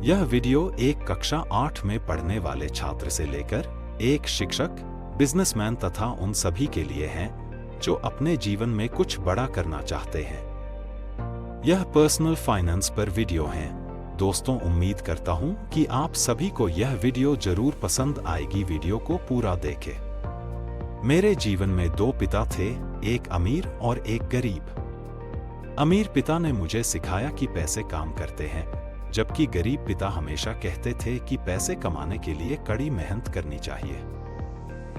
यह वीडियो एक कक्षा 8 में पढ़ने वाले छात्र से लेकर एक शिक्षक, बिजनेसमैन तथा उन सभी के लिए है जो अपने जीवन में कुछ बड़ा करना चाहते हैं। यह पर्सनल फाइनेंस पर वीडियो है। दोस्तों, उम्मीद करता हूं कि आप सभी को यह वीडियो जरूर पसंद आएगी। वीडियो को पूरा देखें। मेरे जीवन में दो पिता थे, एक अमीर और एक गरीब। अमीर पिता ने मुझे सिखाया कि पैसे काम करते हैं, जबकि गरीब पिता हमेशा कहते थे कि पैसे कमाने के लिए कड़ी मेहनत करनी चाहिए।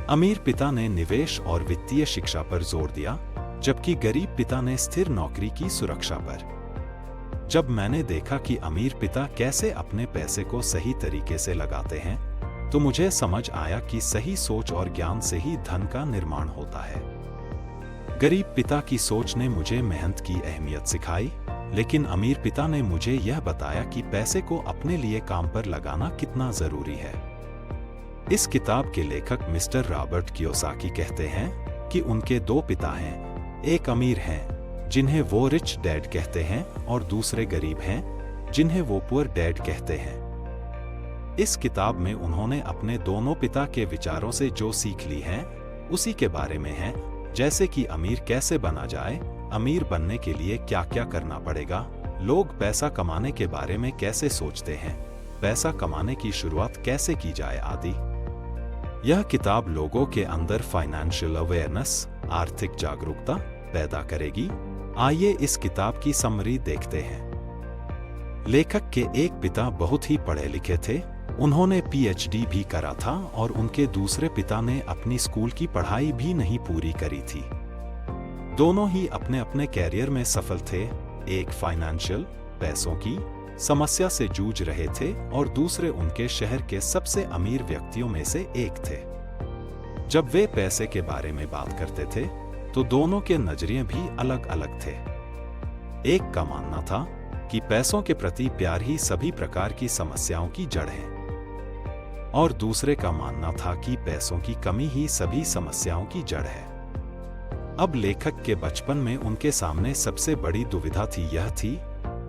अमीर पिता ने निवेश और वित्तीय शिक्षा पर जोर दिया, जबकि गरीब पिता ने स्थिर नौकरी की सुरक्षा पर। जब मैंने देखा कि अमीर पिता कैसे अपने पैसे को सही तरीके से लगाते हैं, तो मुझे समझ आया कि सही सोच और ज्ञान से ही धन का निर्माण होता है। गरीब पिता की सोच ने मुझे मेहनत की अहमियत सिखाई, लेकिन अमीर पिता ने मुझे यह बताया कि पैसे को अपने लिए काम पर लगाना कितना जरूरी है। इस किताब के लेखक मिस्टर रॉबर्ट कियोसाकी कहते हैं कि उनके दो पिता हैं। एक अमीर हैं, जिन्हें वो रिच डैड कहते हैं, और दूसरे गरीब हैं, जिन्हें वो पुअर डैड कहते हैं। इस किताब में उन्होंने अपने दोनों पिता के विचारों से जो सीख ली है, उसी के बारे में है, जैसे कि अमीर कैसे बना जाए, अमीर बनने के लिए क्या क्या करना पड़ेगा, लोग पैसा कमाने के बारे में कैसे सोचते हैं, पैसा कमाने की शुरुआत कैसे की जाए आदि। यह किताब लोगों के अंदर फाइनेंशियल अवेयरनेस, आर्थिक जागरूकता पैदा करेगी। आइए इस किताब की समरी देखते हैं। लेखक के एक पिता बहुत ही पढ़े लिखे थे। उन्होंने पीएचडी भी करा था और उनके दूसरे पिता ने अपनी स्कूल की पढ़ाई भी नहीं पूरी करी थी। दोनों ही अपने अपने कैरियर में सफल थे। एक फाइनेंशियल, पैसों की समस्या से जूझ रहे थे और दूसरे उनके शहर के सबसे अमीर व्यक्तियों में से एक थे। जब वे पैसे के बारे में बात करते थे, तो दोनों के नजरिए भी अलग अलग थे। एक का मानना था कि पैसों के प्रति प्यार ही सभी प्रकार की समस्याओं की जड़ है, और दूसरे का मानना था कि पैसों की कमी ही सभी समस्याओं की जड़ है। अब लेखक के बचपन में उनके सामने सबसे बड़ी दुविधा थी यह थी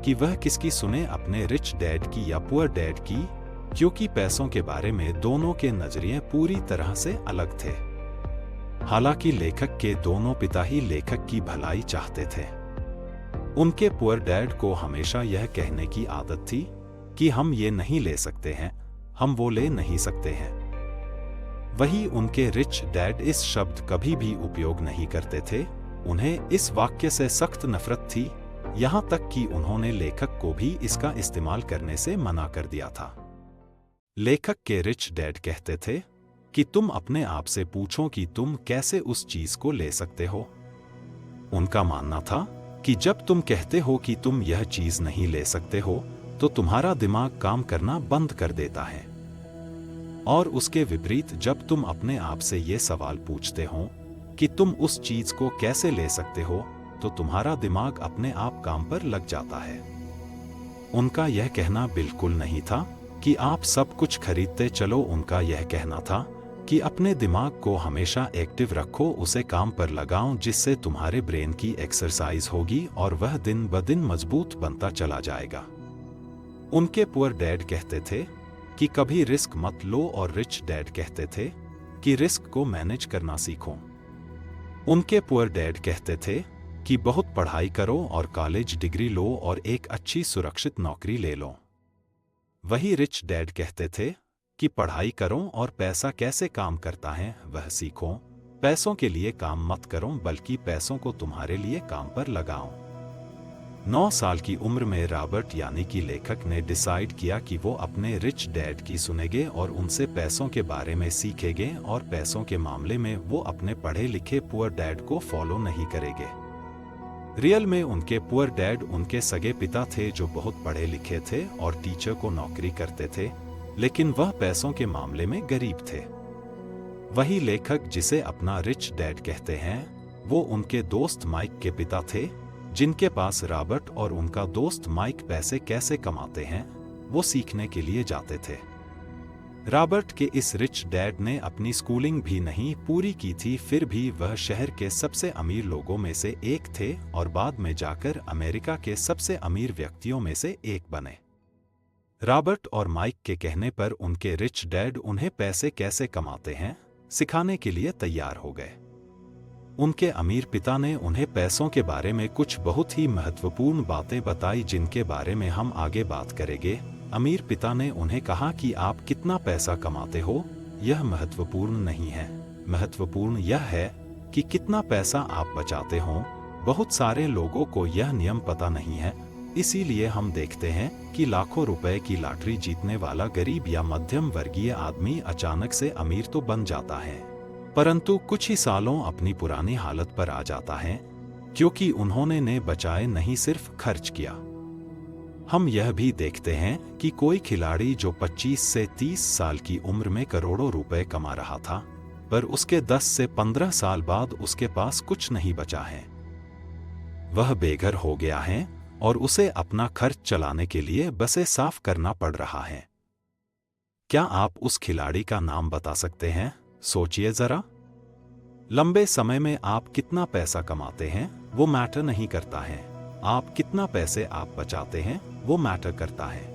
कि वह किसकी सुने, अपने रिच डैड की या पुअर डैड की, क्योंकि पैसों के बारे में दोनों के नजरिए पूरी तरह से अलग थे। हालांकि लेखक के दोनों पिता ही लेखक की भलाई चाहते थे। उनके पुअर डैड को हमेशा यह कहने की आदत थी कि हम ये नहीं ले सकते हैं, हम वो ले नहीं सकते हैं। वही उनके रिच डैड इस शब्द कभी भी उपयोग नहीं करते थे। उन्हें इस वाक्य से सख्त नफरत थी, यहां तक कि उन्होंने लेखक को भी इसका इस्तेमाल करने से मना कर दिया था। लेखक के रिच डैड कहते थे कि तुम अपने आप से पूछो कि तुम कैसे उस चीज को ले सकते हो। उनका मानना था कि जब तुम कहते हो कि तुम यह चीज नहीं ले सकते हो, तो तुम्हारा दिमाग काम करना बंद कर देता है। और उसके विपरीत, जब तुम अपने आप से ये सवाल पूछते हो कि तुम उस चीज को कैसे ले सकते हो, तो तुम्हारा दिमाग अपने आप काम पर लग जाता है। उनका यह कहना बिल्कुल नहीं था कि आप सब कुछ खरीदते चलो। उनका यह कहना था कि अपने दिमाग को हमेशा एक्टिव रखो, उसे काम पर लगाओ, जिससे तुम्हारे ब्रेन की एक्सरसाइज होगी और वह दिन ब दिन मजबूत बनता चला जाएगा। उनके पुअर डैड कहते थे कि कभी रिस्क मत लो, और रिच डैड कहते थे कि रिस्क को मैनेज करना सीखो। उनके पुअर डैड कहते थे कि बहुत पढ़ाई करो और कॉलेज डिग्री लो और एक अच्छी सुरक्षित नौकरी ले लो। वही रिच डैड कहते थे कि पढ़ाई करो और पैसा कैसे काम करता है वह सीखो। पैसों के लिए काम मत करो, बल्कि पैसों को तुम्हारे लिए काम पर लगाओ। 9 साल की उम्र में रॉबर्ट यानी कि लेखक ने डिसाइड किया कि वो अपने रिच डैड की सुनेंगे और उनसे पैसों के बारे में सीखेंगे, और पैसों के मामले में वो अपने पढ़े लिखे पुअर डैड को फॉलो नहीं करेंगे। रियल में उनके पुअर डैड उनके सगे पिता थे जो बहुत पढ़े लिखे थे और टीचर को नौकरी करते थे, लेकिन वह पैसों के मामले में गरीब थे। वही लेखक जिसे अपना रिच डैड कहते हैं, वो उनके दोस्त माइक के पिता थे, जिनके पास रॉबर्ट और उनका दोस्त माइक पैसे कैसे कमाते हैं वो सीखने के लिए जाते थे। रॉबर्ट के इस रिच डैड ने अपनी स्कूलिंग भी नहीं पूरी की थी, फिर भी वह शहर के सबसे अमीर लोगों में से एक थे और बाद में जाकर अमेरिका के सबसे अमीर व्यक्तियों में से एक बने। रॉबर्ट और माइक के कहने पर उनके रिच डैड उन्हें पैसे कैसे कमाते हैं सिखाने के लिए तैयार हो गए। उनके अमीर पिता ने उन्हें पैसों के बारे में कुछ बहुत ही महत्वपूर्ण बातें बताई जिनके बारे में हम आगे बात करेंगे। अमीर पिता ने उन्हें कहा कि आप कितना पैसा कमाते हो यह महत्वपूर्ण नहीं है, महत्वपूर्ण यह है कि कितना पैसा आप बचाते हो। बहुत सारे लोगों को यह नियम पता नहीं है, इसीलिए हम देखते हैं कि लाखों रुपए की लॉटरी जीतने वाला गरीब या मध्यम वर्गीय आदमी अचानक से अमीर तो बन जाता है, परंतु कुछ ही सालों अपनी पुरानी हालत पर आ जाता है क्योंकि उन्होंने ने बचाए नहीं सिर्फ खर्च किया। हम यह भी देखते हैं कि कोई खिलाड़ी जो 25 से 30 साल की उम्र में करोड़ों रुपए कमा रहा था, पर उसके 10 से 15 साल बाद उसके पास कुछ नहीं बचा है, वह बेघर हो गया है और उसे अपना खर्च चलाने के लिए बसें साफ करना पड़ रहा है। क्या आप उस खिलाड़ी का नाम बता सकते हैं? सोचिए जरा। लंबे समय में आप कितना पैसा कमाते हैं वो मैटर नहीं करता है, आप कितना पैसे आप बचाते हैं वो मैटर करता है।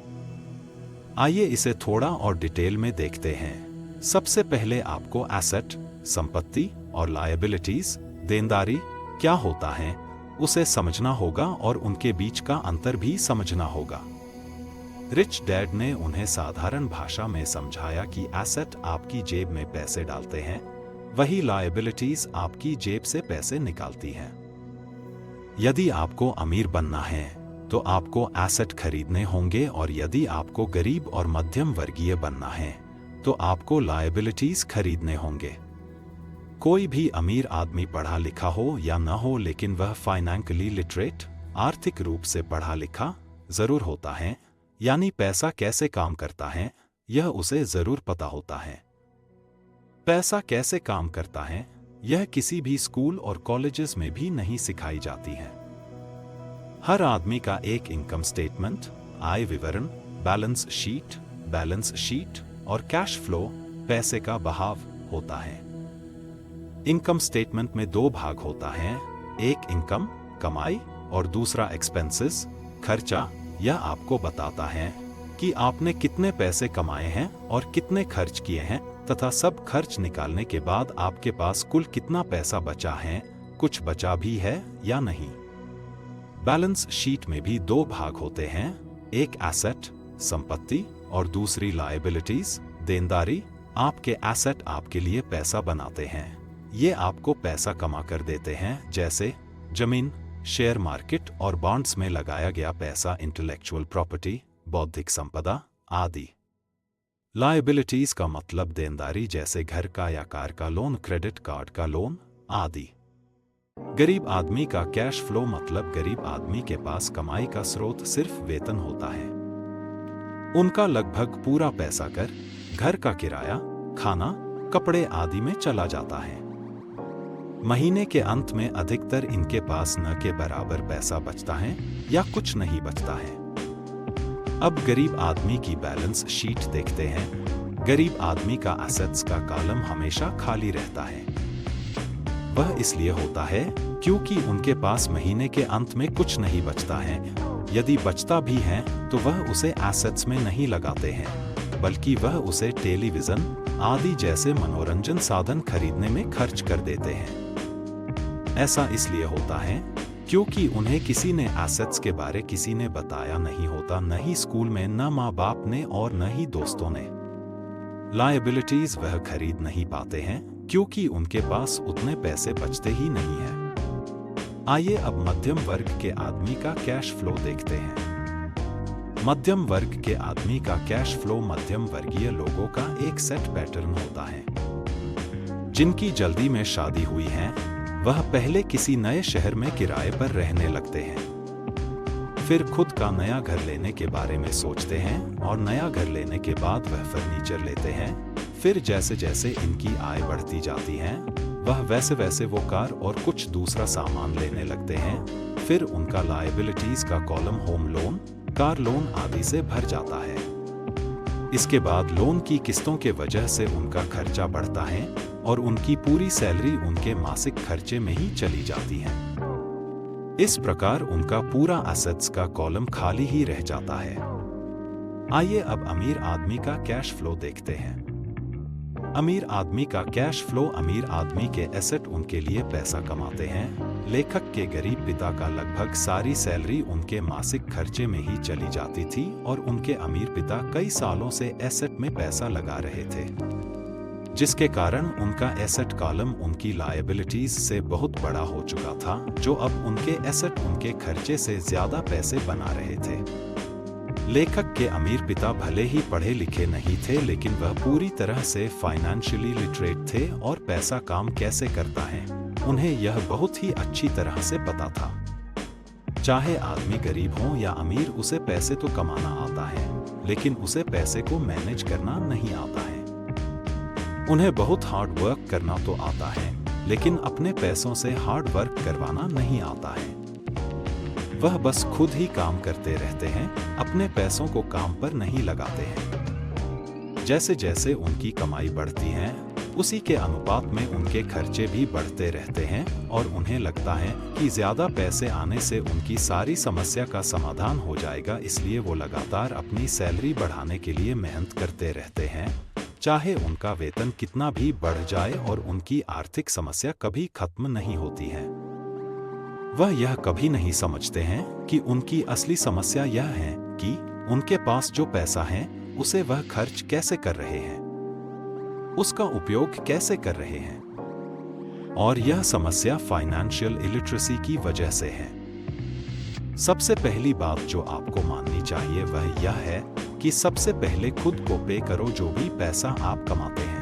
आइए इसे थोड़ा और डिटेल में देखते हैं। सबसे पहले आपको एसेट, संपत्ति और लायबिलिटीज, देनदारी क्या होता है उसे समझना होगा और उनके बीच का अंतर भी समझना होगा। रिच डैड ने उन्हें साधारण भाषा में समझाया कि एसेट आपकी जेब में पैसे डालते हैं, वही लायबिलिटीज आपकी जेब से पैसे निकालती हैं। यदि आपको अमीर बनना है तो आपको एसेट खरीदने होंगे और यदि आपको गरीब और मध्यम वर्गीय बनना है तो आपको लायबिलिटीज खरीदने होंगे। कोई भी अमीर आदमी पढ़ा लिखा हो या न हो, लेकिन वह फाइनेंशियली लिटरेट, आर्थिक रूप से पढ़ा लिखा जरूर होता है, यानी पैसा कैसे काम करता है यह उसे जरूर पता होता है। पैसा कैसे काम करता है यह किसी भी स्कूल और कॉलेजेस में भी नहीं सिखाई जाती है। हर आदमी का एक इनकम स्टेटमेंट, आय विवरण, बैलेंस शीट और कैश फ्लो, पैसे का बहाव होता है। इनकम स्टेटमेंट में दो भाग होता है, एक इनकम कमाई और दूसरा एक्सपेंसेस खर्चा। यह आपको बताता है कि आपने कितने पैसे कमाए हैं और कितने खर्च किए हैं तथा सब खर्च निकालने के बाद आपके पास कुल कितना पैसा बचा है, कुछ बचा भी है या नहीं। बैलेंस शीट में भी दो भाग होते हैं, एक एसेट संपत्ति और दूसरी लायबिलिटीज देनदारी। आपके एसेट आपके लिए पैसा बनाते हैं, ये आपको पैसा कमा कर देते हैं, जैसे जमीन, शेयर मार्केट और बॉन्ड्स में लगाया गया पैसा, इंटेलेक्चुअल प्रॉपर्टी, बौद्धिक संपदा आदि। लायबिलिटीज का मतलब देनदारी, जैसे घर का या कार का लोन, क्रेडिट कार्ड का लोन आदि। गरीब आदमी का कैश फ्लो मतलब गरीब आदमी के पास कमाई का स्रोत सिर्फ वेतन होता है। उनका लगभग पूरा पैसा कर, घर का किराया, खाना, कपड़े आदि में चला जाता है। महीने के अंत में अधिकतर इनके पास न के बराबर पैसा बचता है या कुछ नहीं बचता है। अब गरीब आदमी की बैलेंस शीट देखते हैं। गरीब आदमी का एसेट्स का कॉलम हमेशा खाली रहता है। वह इसलिए होता है क्योंकि उनके पास महीने के अंत में कुछ नहीं बचता है। यदि बचता भी है तो वह उसे एसेट्स में नहीं लगाते हैं, बल्कि वह उसे टेलीविजन आदि जैसे मनोरंजन साधन खरीदने में खर्च कर देते हैं। ऐसा इसलिए होता है क्योंकि उन्हें किसी ने एसेट्स के बारे किसी ने बताया नहीं होता, न ही स्कूल में, न माँ बाप ने और न ही दोस्तों ने। लायबिलिटीज वह खरीद नहीं पाते हैं क्योंकि उनके पास उतने पैसे बचते ही नहीं हैं। आइए अब मध्यम वर्ग के आदमी का कैश फ्लो देखते हैं। मध्यम वर्ग के आदमी का कैश फ्लो मध्यम वर्गीय लोगों का एक सेट पैटर्न होता है। जिनकी जल्दी में शादी हुई है वह पहले किसी नए शहर में किराए पर रहने लगते हैं, फिर खुद का नया घर लेने के बारे में सोचते हैं और नया घर लेने के बाद वह फर्नीचर लेते हैं। फिर जैसे जैसे इनकी आय बढ़ती जाती है वह वैसे वैसे वो कार और कुछ दूसरा सामान लेने लगते हैं। फिर उनका लायबिलिटीज का column home loan, car loan आदि से भर जाता है। इसके बाद लोन की किस्तों के वजह से उनका खर्चा बढ़ता है और उनकी पूरी सैलरी उनके मासिक खर्चे में ही चली जाती है। इस प्रकार उनका पूरा एसेट्स का कॉलम खाली ही रह जाता है। आइए अब अमीर आदमी का कैश फ्लो देखते हैं। अमीर आदमी का कैश फ्लो। अमीर आदमी के एसेट उनके लिए पैसा कमाते हैं। लेखक के गरीब पिता का लगभग सारी सैलरी उनके मासिक खर्चे में ही चली जाती थी और उनके अमीर पिता कई सालों से एसेट में पैसा लगा रहे थे, जिसके कारण उनका एसेट कॉलम उनकी लायबिलिटीज से बहुत बड़ा हो चुका था, जो अब उनके एसेट उनके खर्चे से ज्यादा पैसे बना रहे थे। लेखक के अमीर पिता भले ही पढ़े लिखे नहीं थे, लेकिन वह पूरी तरह से फाइनेंशियली लिटरेट थे और पैसा काम कैसे करता है उन्हें यह बहुत ही अच्छी तरह से पता था। चाहे आदमी गरीब हो या अमीर, उसे पैसे तो कमाना आता है, लेकिन उसे पैसे को मैनेज करना नहीं आता है। उन्हें बहुत हार्ड वर्क करना तो आता है, लेकिन अपने पैसों से हार्ड वर्क करवाना नहीं आता है। वह बस खुद ही काम करते रहते हैं, अपने पैसों को काम पर नहीं लगाते हैं। जैसे जैसे उनकी कमाई बढ़ती है, उसी के अनुपात में उनके खर्चे भी बढ़ते रहते हैं और उन्हें लगता है कि ज्यादा पैसे आने से उनकी सारी समस्या का समाधान हो जाएगा, इसलिए वो लगातार अपनी सैलरी बढ़ाने के लिए मेहनत करते रहते हैं, चाहे उनका वेतन कितना भी बढ़ जाए, और उनकी आर्थिक समस्या कभी खत्म नहीं होती है। वह यह कभी नहीं समझते हैं कि उनकी असली समस्या यह है कि उनके पास जो पैसा है उसे वह खर्च कैसे कर रहे हैं, उसका उपयोग कैसे कर रहे हैं, और यह समस्या फाइनेंशियल इलिटरेसी की वजह से है। सबसे पहली बात जो आपको माननी चाहिए वह यह है कि सबसे पहले खुद को पे करो। जो भी पैसा आप कमाते हैं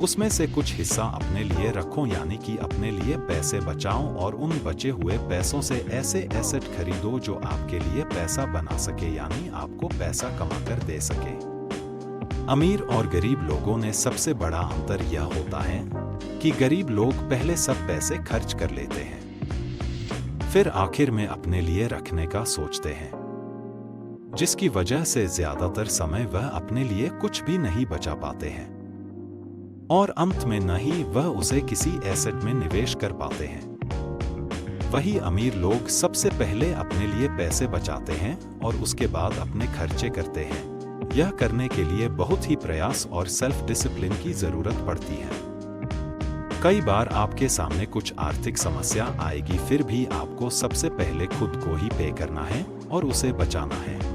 उसमें से कुछ हिस्सा अपने लिए रखो, यानी कि अपने लिए पैसे बचाओ और उन बचे हुए पैसों से ऐसे एसेट खरीदो जो आपके लिए पैसा बना सके, यानी आपको पैसा कमा कर दे सके। अमीर और गरीब लोगों में सबसे बड़ा अंतर यह होता है कि गरीब लोग पहले सब पैसे खर्च कर लेते हैं, फिर आखिर में अपने लिए रखने का सोचते हैं, जिसकी वजह से ज्यादातर समय वह अपने लिए कुछ भी नहीं बचा पाते हैं और अंत में न ही वह उसे किसी एसेट में निवेश कर पाते हैं। वही अमीर लोग सबसे पहले अपने लिए पैसे बचाते हैं और उसके बाद अपने खर्चे करते हैं। यह करने के लिए बहुत ही प्रयास और सेल्फ डिसिप्लिन की जरूरत पड़ती है। कई बार आपके सामने कुछ आर्थिक समस्या आएगी, फिर भी आपको सबसे पहले खुद को ही पे करना है और उसे बचाना है।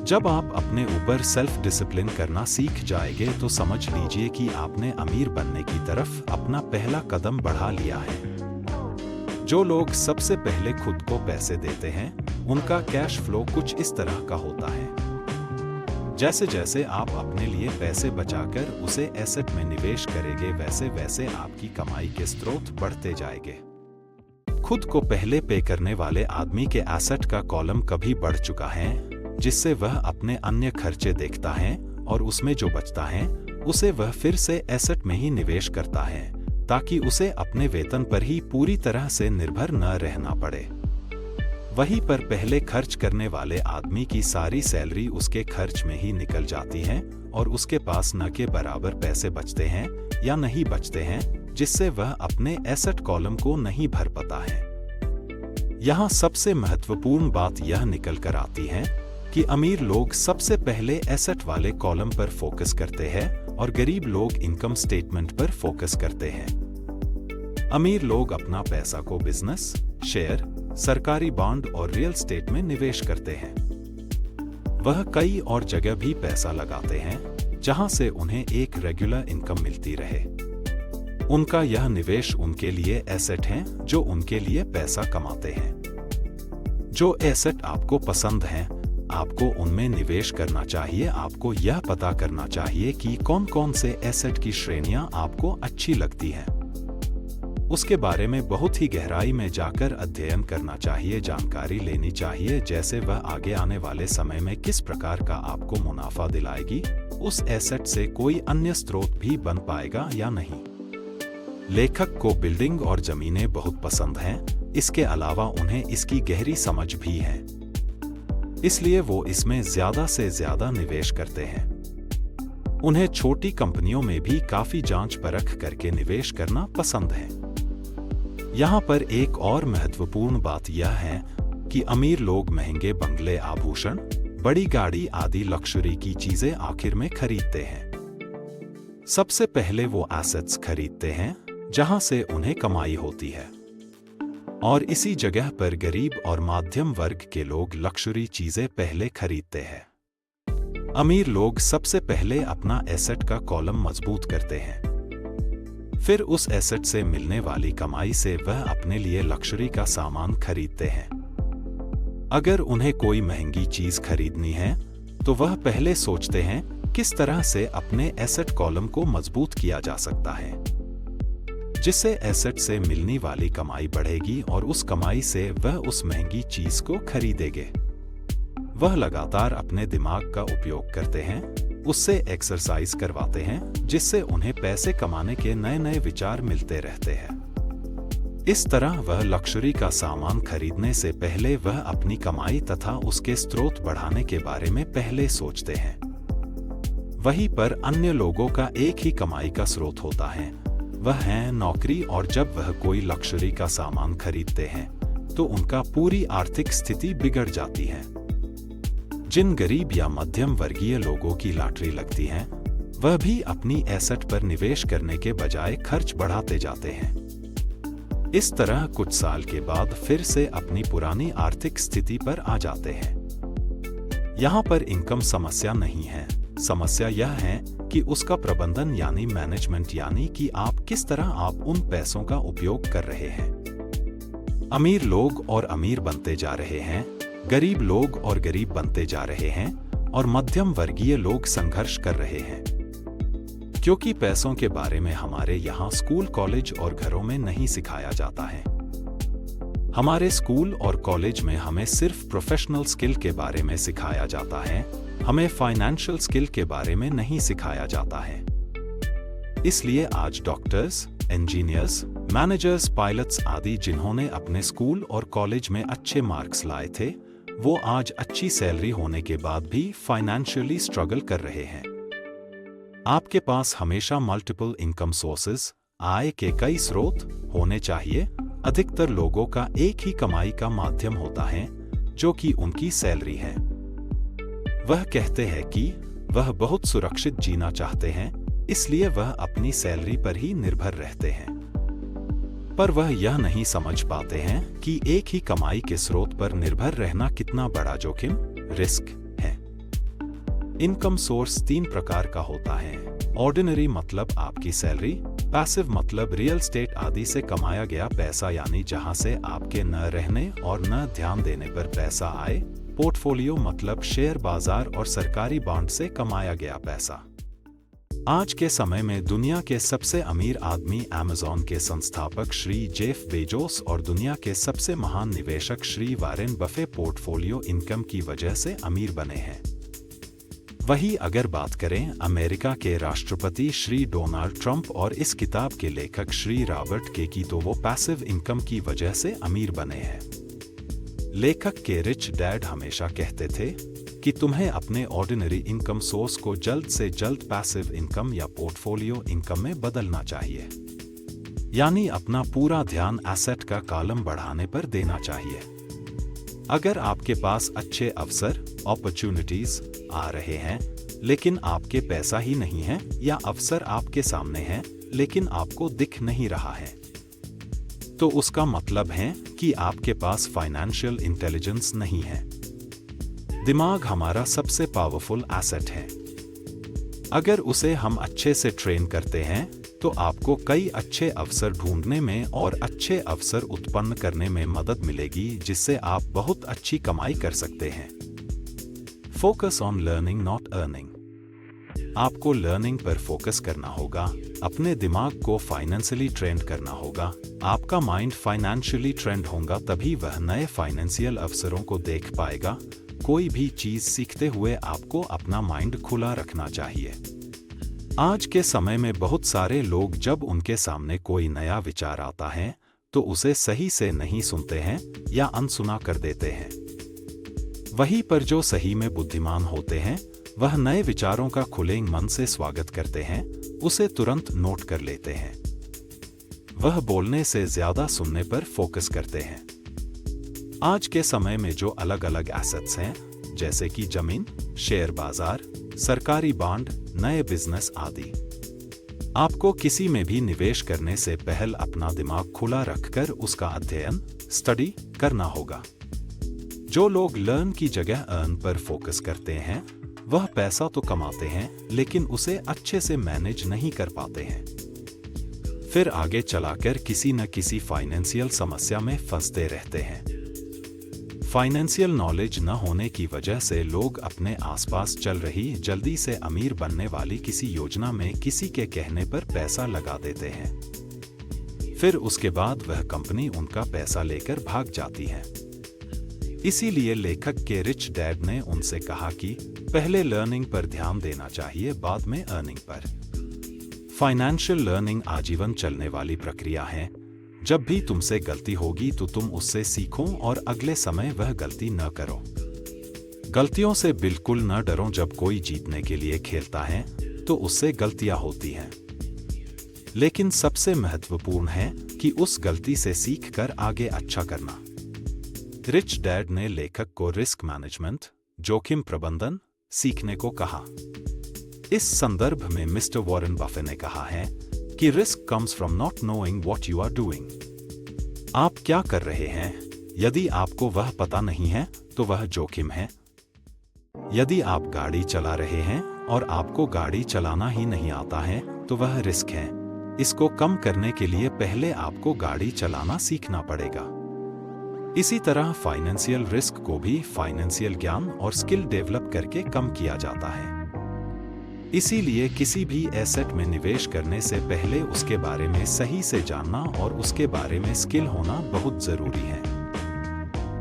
जब आप अपने ऊपर सेल्फ डिसिप्लिन करना सीख जाएंगे तो समझ लीजिए कि आपने अमीर बनने की तरफ अपना पहला कदम बढ़ा लिया है। जो लोग सबसे पहले खुद को पैसे देते हैं उनका कैश फ्लो कुछ इस तरह का होता है। जैसे जैसे आप अपने लिए पैसे बचाकर उसे एसेट में निवेश करेंगे, वैसे वैसे आपकी कमाई के स्रोत बढ़ते जाएंगे। खुद को पहले पे करने वाले आदमी के एसेट का कॉलम कभी बढ़ चुका है, जिससे वह अपने अन्य खर्चे देखता है और उसमें जो बचता है उसे वह फिर से एसेट में ही निवेश करता है, ताकि उसे अपने वेतन पर ही पूरी तरह से निर्भर न रहना पड़े। वहीं पर पहले खर्च करने वाले आदमी की सारी सैलरी उसके खर्च में ही निकल जाती है और उसके पास न के बराबर पैसे बचते हैं या नहीं बचते हैं, जिससे वह अपने एसेट कॉलम को नहीं भर पाता है। यहाँ सबसे महत्वपूर्ण बात यह निकल कर आती है कि अमीर लोग सबसे पहले एसेट वाले कॉलम पर फोकस करते हैं और गरीब लोग इनकम स्टेटमेंट पर फोकस करते हैं। अमीर लोग अपना पैसा को बिजनेस, शेयर, सरकारी बॉन्ड और रियल एस्टेट में निवेश करते हैं। वह कई और जगह भी पैसा लगाते हैं जहां से उन्हें एक रेगुलर इनकम मिलती रहे। उनका यह निवेश उनके लिए एसेट हैं जो उनके लिए पैसा कमाते हैं। जो एसेट आपको पसंद हैं, आपको उनमें निवेश करना चाहिए। आपको यह पता करना चाहिए कि कौन कौन से एसेट की श्रेणियां आपको अच्छी लगती हैं। उसके बारे में बहुत ही गहराई में जाकर अध्ययन करना चाहिए, जानकारी लेनी चाहिए, जैसे वह आगे आने वाले समय में किस प्रकार का आपको मुनाफा दिलाएगी, उस एसेट से कोई अन्य स्रोत भी बन पाएगा या नहीं। लेखक को बिल्डिंग और जमीनें बहुत पसंद हैं, इसके अलावा उन्हें इसकी गहरी समझ भी है, इसलिए वो इसमें ज्यादा से ज्यादा निवेश करते हैं। उन्हें छोटी कंपनियों में भी काफी जांच परख करके निवेश करना पसंद है। यहाँ पर एक और महत्वपूर्ण बात यह है कि अमीर लोग महंगे बंगले, आभूषण, बड़ी गाड़ी आदि लक्जरी की चीजें आखिर में खरीदते हैं। सबसे पहले वो एसेट्स खरीदते हैं जहां से उन्हें कमाई होती है, और इसी जगह पर गरीब और मध्यम वर्ग के लोग लक्जरी चीजें पहले खरीदते हैं। अमीर लोग सबसे पहले अपना एसेट का कॉलम मजबूत करते हैं, फिर उस एसेट से मिलने वाली कमाई से वह अपने लिए लक्जरी का सामान खरीदते हैं। अगर उन्हें कोई महंगी चीज खरीदनी है तो वह पहले सोचते हैं किस तरह से अपने एसेट कॉलम को मजबूत किया जा सकता है, जिससे एसेट से मिलने वाली कमाई बढ़ेगी और उस कमाई से वह उस महंगी चीज को खरीदेंगे। वह लगातार अपने दिमाग का उपयोग करते हैं, उससे एक्सरसाइज करवाते हैं, जिससे उन्हें पैसे कमाने के नए नए विचार मिलते रहते हैं। इस तरह वह लक्जरी का सामान खरीदने से पहले वह अपनी कमाई तथा उसके स्रोत बढ़ाने के बारे में पहले सोचते हैं। वहीं पर अन्य लोगों का एक ही कमाई का स्रोत होता है, वह है नौकरी, और जब वह कोई लक्जरी का सामान खरीदते हैं तो उनका पूरी आर्थिक स्थिति बिगड़ जाती है। जिन गरीब या मध्यम वर्गीय लोगों की लॉटरी लगती है, वह भी अपनी एसेट पर निवेश करने के बजाय खर्च बढ़ाते जाते हैं। इस तरह कुछ साल के बाद फिर से अपनी पुरानी आर्थिक स्थिति पर आ जाते हैं। यहाँ पर इनकम समस्या नहीं है, समस्या यह है कि उसका प्रबंधन यानी मैनेजमेंट, यानी कि आप किस तरह आप उन पैसों का उपयोग कर रहे हैं। अमीर लोग और अमीर बनते जा रहे हैं, गरीब लोग और गरीब बनते जा रहे हैं, और मध्यम वर्गीय लोग संघर्ष कर रहे हैं, क्योंकि पैसों के बारे में हमारे यहाँ स्कूल, कॉलेज और घरों में नहीं सिखाया जाता है। हमारे स्कूल और कॉलेज में हमें सिर्फ प्रोफेशनल स्किल के बारे में सिखाया जाता है, हमें फाइनेंशियल स्किल के बारे में नहीं सिखाया जाता है। इसलिए आज डॉक्टर्स, इंजीनियर्स, मैनेजर्स, पायलट्स आदि जिन्होंने अपने स्कूल और कॉलेज में अच्छे मार्क्स लाए थे, वो आज अच्छी सैलरी होने के बाद भी फाइनेंशियली स्ट्रगल कर रहे हैं। आपके पास हमेशा मल्टीपल इनकम सोर्सेज, आय के कई स्रोत होने चाहिए। अधिकतर लोगों का एक ही कमाई का माध्यम होता है, जो कि उनकी सैलरी है। वह कहते हैं कि वह बहुत सुरक्षित जीना चाहते हैं, इसलिए वह अपनी सैलरी पर ही निर्भर रहते हैं। पर वह यह नहीं समझ पाते हैं कि एक ही कमाई के स्रोत पर निर्भर रहना कितना बड़ा जोखिम, रिस्क है। इनकम सोर्स 3 प्रकार का होता है। ऑर्डिनरी मतलब आपकी सैलरी, पैसिव मतलब रियल एस्टेट आदि से कमाया गया पैसा, यानी जहां से आपके न रहने और न ध्यान देने पर पैसा आए। पोर्टफोलियो मतलब शेयर बाजार और सरकारी बॉन्ड से कमाया गया पैसा। आज के समय में दुनिया के सबसे अमीर आदमी अमेज़न के संस्थापक श्री जेफ बेजोस और दुनिया के सबसे महान निवेशक Shri Warren Buffett portfolio income की वजह से अमीर बने हैं। वहीं अगर बात करें अमेरिका के राष्ट्रपति श्री डोनाल्ड ट्रंप और इस किताब के लेखक श्री रॉबर्ट के की, तो वो पैसिव इनकम की वजह से अमीर बने हैं। लेखक के रिच डैड हमेशा कहते थे कि तुम्हें अपने ऑर्डिनरी इनकम सोर्स को जल्द से जल्द पैसिव इनकम या पोर्टफोलियो इनकम में बदलना चाहिए, यानी अपना पूरा ध्यान एसेट का कॉलम बढ़ाने पर देना चाहिए। अगर आपके पास अच्छे अवसर, अपॉर्चुनिटीज आ रहे हैं, लेकिन आपके पैसा ही नहीं है, या अवसर आपके सामने है लेकिन आपको दिख नहीं रहा है, तो उसका मतलब है कि आपके पास फाइनेंशियल इंटेलिजेंस नहीं है। दिमाग हमारा सबसे पावरफुल एसेट है। अगर उसे हम अच्छे से ट्रेन करते हैं तो आपको कई अच्छे अवसर ढूंढने में और अच्छे अवसर उत्पन्न करने में मदद मिलेगी, जिससे आप बहुत अच्छी कमाई कर सकते हैं। Focus on learning not earning. आपको लर्निंग पर फोकस करना होगा, अपने दिमाग को फाइनेंशियली ट्रेंड करना होगा। आपका माइंड फाइनेंशियली ट्रेंड होगा तभी वह नए फाइनेंशियल अवसरों को देख पाएगा। कोई भी चीज सीखते हुए आपको अपना माइंड खुला रखना चाहिए। आज के समय में बहुत सारे लोग जब उनके सामने कोई नया विचार आता है तो उसे सही से नहीं सुनते हैं या अनसुना कर देते हैं। वहीं पर जो सही में बुद्धिमान होते हैं वह नए विचारों का खुले मन से स्वागत करते हैं, उसे तुरंत नोट कर लेते हैं। वह बोलने से ज्यादा सुनने पर फोकस करते हैं। आज के समय में जो अलग अलग एसेट्स हैं जैसे कि जमीन, शेयर बाजार, सरकारी बॉन्ड, नए बिजनेस आदि। आपको किसी में भी निवेश करने से पहले अपना दिमाग खुला रखकर उसका अध्ययन, स्टडी करना होगा। जो लोग लर्न की जगह अर्न पर फोकस करते हैं, वह पैसा तो कमाते हैं लेकिन उसे अच्छे से मैनेज नहीं कर पाते हैं। फिर आगे चलाकर किसी न किसी फाइनेंशियल समस्या में फंसते रहते हैं। फाइनेंशियल नॉलेज न होने की वजह से लोग अपने आसपास चल रही जल्दी से अमीर बनने वाली किसी योजना में किसी के कहने पर पैसा लगा देते हैं। फिर उसके बाद वह कंपनी उनका पैसा लेकर भाग जाती है। इसीलिए लेखक के रिच डैड ने उनसे कहा कि पहले लर्निंग पर ध्यान देना चाहिए, बाद में अर्निंग पर। फाइनेंशियल लर्निंग आजीवन चलने वाली प्रक्रिया है। जब भी तुमसे गलती होगी तो तुम उससे सीखो और अगले समय वह गलती न करो। गलतियों से बिल्कुल न डरो। जब कोई जीतने के लिए खेलता है तो उससे गलतियां होती हैं, लेकिन सबसे महत्वपूर्ण है कि उस गलती से सीखकर आगे अच्छा करना। रिच डैड ने लेखक को रिस्क मैनेजमेंट, जोखिम प्रबंधन सीखने को कहा। इस संदर्भ में मिस्टर वॉरेन बफेट ने कहा है कि risk comes from not knowing what you are doing. आप क्या कर रहे हैं, यदि आपको वह पता नहीं है तो वह जोखिम है। यदि आप गाड़ी चला रहे हैं और आपको गाड़ी चलाना ही नहीं आता है तो वह रिस्क है। इसको कम करने के लिए पहले आपको गाड़ी चलाना सीखना पड़ेगा। इसी तरह फाइनेंशियल रिस्क को भी फाइनेंशियल ज्ञान और स्किल डेवलप करके कम किया जाता है। इसीलिए किसी भी एसेट में निवेश करने से पहले उसके बारे में सही से जानना और उसके बारे में स्किल होना बहुत जरूरी है।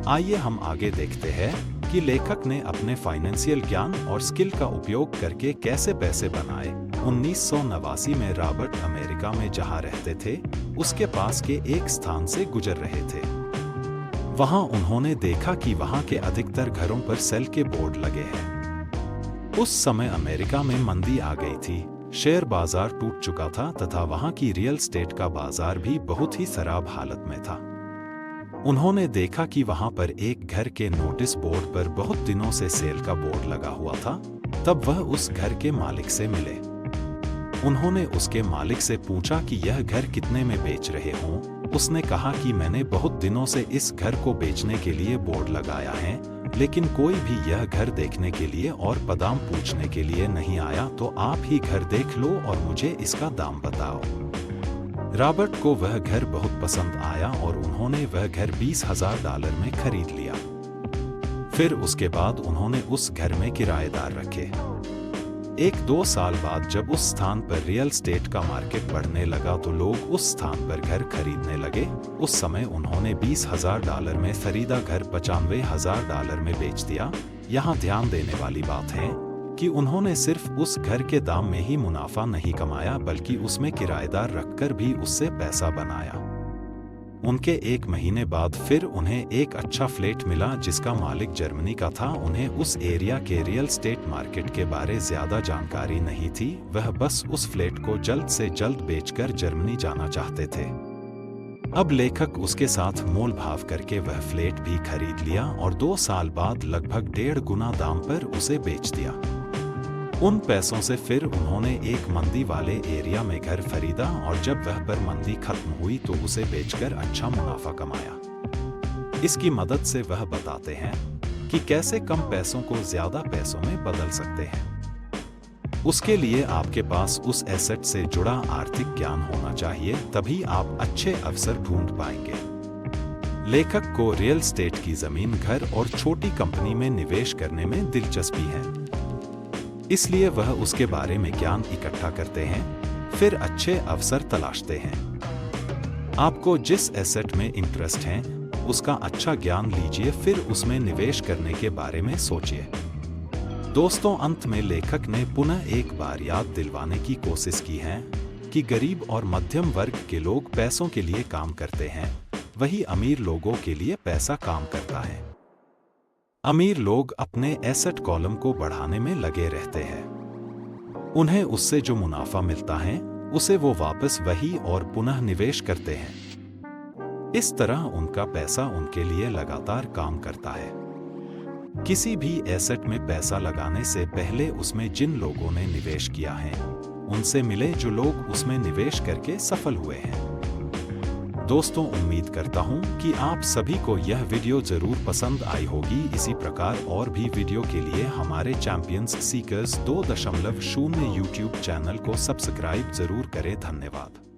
आइए हम आगे देखते हैं कि लेखक ने अपने फाइनेंशियल ज्ञान और स्किल का उपयोग करके कैसे पैसे बनाए। 1989 में रॉबर्ट अमेरिका में जहां रहते थे, उसके पास के एक स्थान से गुजर रहे थे। वहां उन्होंने देखा कि वहां के अधिकतर घरों पर सेल के बोर्ड लगे हैं। उस समय अमेरिका में मंदी आ गई थी, शेयर बाजार टूट चुका था तथा वहां की रियल एस्टेट का बाजार भी बहुत ही खराब हालत में था। उन्होंने देखा कि वहां पर एक घर के नोटिस बोर्ड पर बहुत दिनों से सेल का बोर्ड लगा हुआ था। तब वह उस घर के मालिक से मिले। उन्होंने उसके मालिक से पूछा कि यह घर कितने में बेच रहे हो। उसने कहा कि मैंने बहुत दिनों से इस घर को बेचने के लिए बोर्ड लगाया है, लेकिन कोई भी यह घर देखने के लिए और दाम पूछने के लिए नहीं आया, तो आप ही घर देख लो और मुझे इसका दाम बताओ। रॉबर्ट को वह घर बहुत पसंद आया और उन्होंने वह घर $20,000 में खरीद लिया। फिर उसके बाद उन्होंने उस घर में किराएदार रखे। 1-2 साल बाद जब उस स्थान पर रियल एस्टेट का मार्केट बढ़ने लगा तो लोग उस स्थान पर घर खरीदने लगे। उस समय उन्होंने $20,000 में खरीदा घर $95,000 में बेच दिया। यहाँ ध्यान देने वाली बात है कि उन्होंने सिर्फ उस घर के दाम में ही मुनाफा नहीं कमाया, बल्कि उसमें किराएदार रखकर भी उससे पैसा बनाया। उनके 1 महीने बाद फिर उन्हें एक अच्छा फ्लैट मिला जिसका मालिक जर्मनी का था। उन्हें उस एरिया के रियल एस्टेट मार्केट के बारे ज्यादा जानकारी नहीं थी। वह बस उस फ्लैट को जल्द से जल्द बेचकर जर्मनी जाना चाहते थे। अब लेखक उसके साथ मोल भाव करके वह फ्लैट भी खरीद लिया और 2 साल बाद लगभग 1.5 गुना दाम पर उसे बेच दिया। उन पैसों से फिर उन्होंने एक मंदी वाले एरिया में घर खरीदा और जब वह पर मंदी खत्म हुई तो उसे बेचकर अच्छा मुनाफा कमाया। इसकी मदद से वह बताते हैं कि कैसे कम पैसों को ज्यादा पैसों में बदल सकते हैं। उसके लिए आपके पास उस एसेट से जुड़ा आर्थिक ज्ञान होना चाहिए, तभी आप अच्छे अवसर ढूंढ पाएंगे। लेखक को रियल एस्टेट की जमीन, घर और छोटी कंपनी में निवेश करने में दिलचस्पी है, इसलिए वह उसके बारे में ज्ञान इकट्ठा करते हैं, फिर अच्छे अवसर तलाशते हैं। आपको जिस एसेट में इंटरेस्ट है उसका अच्छा ज्ञान लीजिए, फिर उसमें निवेश करने के बारे में सोचिए। दोस्तों, अंत में लेखक ने पुनः एक बार याद दिलवाने की कोशिश की है कि गरीब और मध्यम वर्ग के लोग पैसों के लिए काम करते हैं, वही अमीर लोगों के लिए पैसा काम करता है। अमीर लोग अपने एसेट कॉलम को बढ़ाने में लगे रहते हैं। उन्हें उससे जो मुनाफा मिलता है उसे वो वापस वही और पुनः निवेश करते हैं। इस तरह उनका पैसा उनके लिए लगातार काम करता है। किसी भी एसेट में पैसा लगाने से पहले उसमें जिन लोगों ने निवेश किया है उनसे मिले जो लोग उसमें निवेश करके सफल हुए हैं। दोस्तों, उम्मीद करता हूं कि आप सभी को यह वीडियो जरूर पसंद आई होगी। इसी प्रकार और भी वीडियो के लिए हमारे चैंपियंस सीकर्स 2.0 YouTube चैनल को सब्सक्राइब जरूर करें। धन्यवाद।